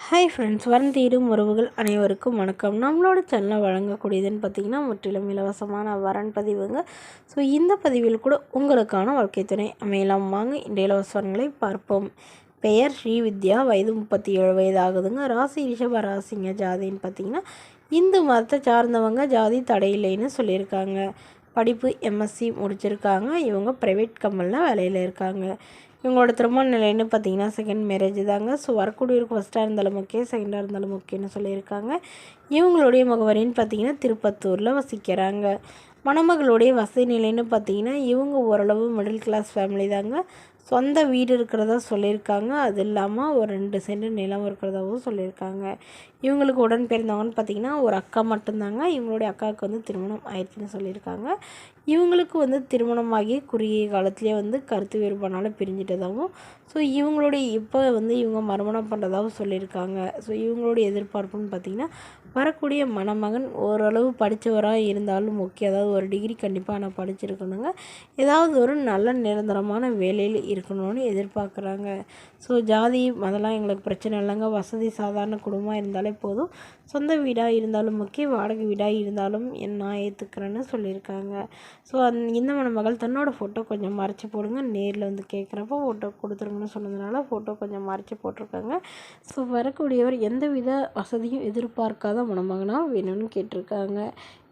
Hi friends, வரன் தேடும் உறவுகள் அனைவருக்கும் வணக்கம். நம்மளோட சேனலில் வழங்கக்கூடியதுன்னு பார்த்திங்கன்னா முற்றிலும் இலவசமான வரன் பதிவுங்க. ஸோ இந்த பதிவில் கூட உங்களுக்கான வாழ்க்கை துணை அமையலாம். வாங்க இந்த இலவச வரன்களை பார்ப்போம். பெயர் ஸ்ரீவித்யா, வயது 37 வயது ஆகுதுங்க. ராசி ரிஷப ராசிங்க. ஜாதின்னு பார்த்திங்கன்னா இந்து மதத்தை சார்ந்தவங்க. ஜாதி தடையில்லைன்னு சொல்லியிருக்காங்க. படிப்பு எம்எஸ்சி முடிச்சிருக்காங்க. இவங்க ப்ரைவேட் கம்பெனியில் வேலையில் இருக்காங்க. இவங்களோட திருமண நிலைன்னு பார்த்தீங்கன்னா செகண்ட் மேரேஜ் தாங்க. ஸோ வரக்கூடியவருக்கு ஃபஸ்ட்டாக இருந்தாலும் ஓகே, செகண்டாக இருந்தாலும் ஓகேன்னு சொல்லியிருக்காங்க. இவங்களுடைய முகவரின்னு பார்த்தீங்கன்னா திருப்பத்தூரில் வசிக்கிறாங்க. மணமகளுடைய வசதி நிலைன்னு பார்த்தீங்கன்னா இவங்க ஓரளவு மிடில் கிளாஸ் ஃபேமிலி தாங்க. சொந்த வீடு இருக்கிறதா சொல்லியிருக்காங்க. அது இல்லாமல் ஒரு 2 சென்ட் நிலம் இருக்கிறதாவும் சொல்லியிருக்காங்க. இவங்களுக்கு உடன் பிறந்தவங்கன்னு பார்த்திங்கன்னா ஒரு அக்கா மட்டும்தாங்க. இவங்களுடைய அக்காவுக்கு வந்து திருமணம் ஆயிடுச்சுன்னு சொல்லியிருக்காங்க. இவங்களுக்கு வந்து திருமணமாகி குறுகிய காலத்துலேயே கருத்து வேறுபாடுனால பிரிஞ்சிட்டதாகவும், ஸோ இவங்களுடைய இப்போ இவங்க மறுமணம் பண்ணுறதாகவும் சொல்லியிருக்காங்க. ஸோ இவங்களுடைய எதிர்பார்ப்புன்னு பார்த்திங்கன்னா வரக்கூடிய மணமகன் ஓரளவு படித்தவராக இருந்தாலும் ஓகே, அதாவது ஒரு டிகிரி கண்டிப்பாக நான் படிச்சிருக்கணுங்க, ஏதாவது ஒரு நல்ல நிரந்தரமான வேலையில் இருக்கணும்னு எதிர்பார்க்குறாங்க. ஸோ ஜாதி அதெல்லாம் எங்களுக்கு பிரச்சனை இல்லைங்க. வசதி சாதாரண குடும்பமாக இருந்தாலே போதும். சொந்த வீடாக இருந்தாலும் ஓகே, வாடகை வீடாக இருந்தாலும் நான் ஏற்றுக்கிறேன்னு சொல்லியிருக்காங்க. ஸோ இந்த மணமகள் தன்னோட ஃபோட்டோ கொஞ்சம் மறைச்சி போடுங்க, நேரில் கேட்குறப்போ ஃபோட்டோ கொடுத்துருங்கன்னு சொன்னதுனால ஃபோட்டோ கொஞ்சம் மறைச்சி போட்டிருக்காங்க. ஸோ வரக்கூடியவர் எந்தவித வசதியும் எதிர்பார்க்காத மணமகனாக வேணும்னு கேட்டிருக்காங்க.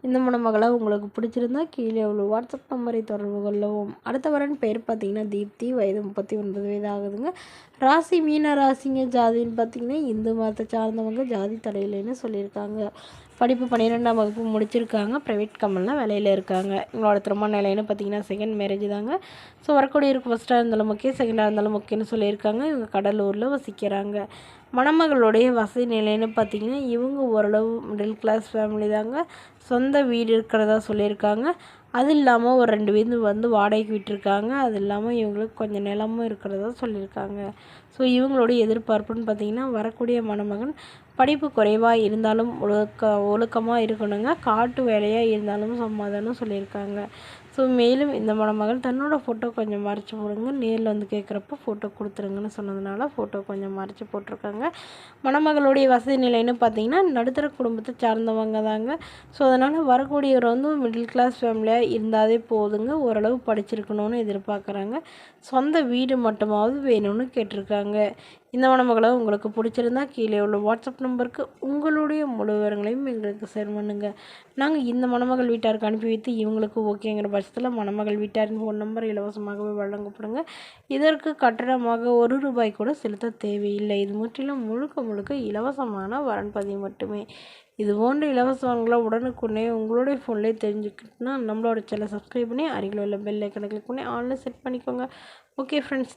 இந்த மணமகளாக உங்களுக்கு பிடிச்சிருந்தா கீழே உள்ள வாட்ஸ்அப் நம்பரை தொடர்பு கொள்ளவும். அடுத்த வரன் பேர் பார்த்திங்கன்னா தீப்தி, வயது 39 வயது ஆகுதுங்க. ராசி மீன ராசிங்க. ஜாதின்னு பார்த்திங்கன்னா இந்து மதத்தை சார்ந்தவங்க. ஜாதி தடையில்லைன்னு சொல்லியிருக்காங்க. படிப்பு 12ஆம் வகுப்பு முடிச்சிருக்காங்க. ப்ரைவேட் கம்பெனியில் வேலையில் இருக்காங்க. இவங்களோட திருமண நிலைன்னு பார்த்திங்கன்னா செகண்ட் மேரேஜ் தாங்க. ஸோ வரக்கூடியவருக்கு ஃபஸ்ட்டாக இருந்தாலும் ஓகே, செகண்டாக இருந்தாலும் ஓகேன்னு சொல்லியிருக்காங்க. இவங்க கடலூரில் வசிக்கிறாங்க. மணமகளுடைய வசதி நிலைன்னு பார்த்திங்கன்னா இவங்க ஓரளவு மிடில் கிளாஸ் ஃபேமிலி தாங்க. சொந்த வீடு இருக்கிறதா சொல்லியிருக்காங்க. அது இல்லாமல் ஒரு 2 வீடு வாடகைக்கு விட்டுருக்காங்க. அது இல்லாமல் இவங்களுக்கு கொஞ்சம் நிலமும் இருக்கிறதா சொல்லியிருக்காங்க. ஸோ இவங்களுடைய எதிர்பார்ப்புன்னு பார்த்திங்கன்னா வரக்கூடிய மணமகன் படிப்பு குறைவாக இருந்தாலும் ஒழுக்கமாக இருக்கணுங்க. காட்டு வேலையாக இருந்தாலும் சமாதானம் சொல்லியிருக்காங்க. ஸோ மேலும் இந்த மணமகள் தன்னோட ஃபோட்டோ கொஞ்சம் மறைச்சி போடுங்க, நேரில் கேட்குறப்போ ஃபோட்டோ கொடுத்துருங்கன்னு சொன்னதுனால ஃபோட்டோ கொஞ்சம் மறைச்சி போட்டிருக்காங்க. மணமகளுடைய வசதி நிலைன்னு பார்த்திங்கன்னா நடுத்தர குடும்பத்தை சார்ந்தவங்க தாங்க. ஸோ அதனால் வரக்கூடியவர் மிடில் கிளாஸ் ஃபேமிலியாக இருந்தாலே போதுங்க. ஓரளவு படிச்சிருக்கணும்னு எதிர்பார்க்குறாங்க. சொந்த வீடு மட்டுமாவது வேணும்னு கேட்டிருக்காங்க. இந்த மணமகளை உங்களுக்கு பிடிச்சிருந்தா கீழே உள்ள வாட்ஸ்அப் நம்பருக்கு உங்களுடைய முழு விவரங்களையும் எங்களுக்கு ஷேர் பண்ணுங்க. நாங்கள் இந்த மணமகள் வீட்டாருக்கு அனுப்பி வைத்து இவங்களுக்கு ஓகேங்கிற பட்சத்தில் மணமகள் வீட்டாரின் ஃபோன் நம்பர் இலவசமாகவே வழங்கப்படுங்க. இதற்கு கட்டணமாக ₹1 கூட செலுத்த தேவையில்லை. இது முற்றிலும் முழுக்க இலவசமான வரன் பதிவு மட்டுமே. இது போன்ற இலவசங்களை உடனுக்குடனே உங்களுடைய ஃபோன்லேயே தெரிஞ்சுக்கிட்டுனா நம்மளோட சேனலை சப்ஸ்கிரைப் பண்ணி அருகில் உள்ள பெல் ஐக்கனை கிளிக் பண்ணி ஆன்லைன் செட் பண்ணிக்கோங்க. Okay friends.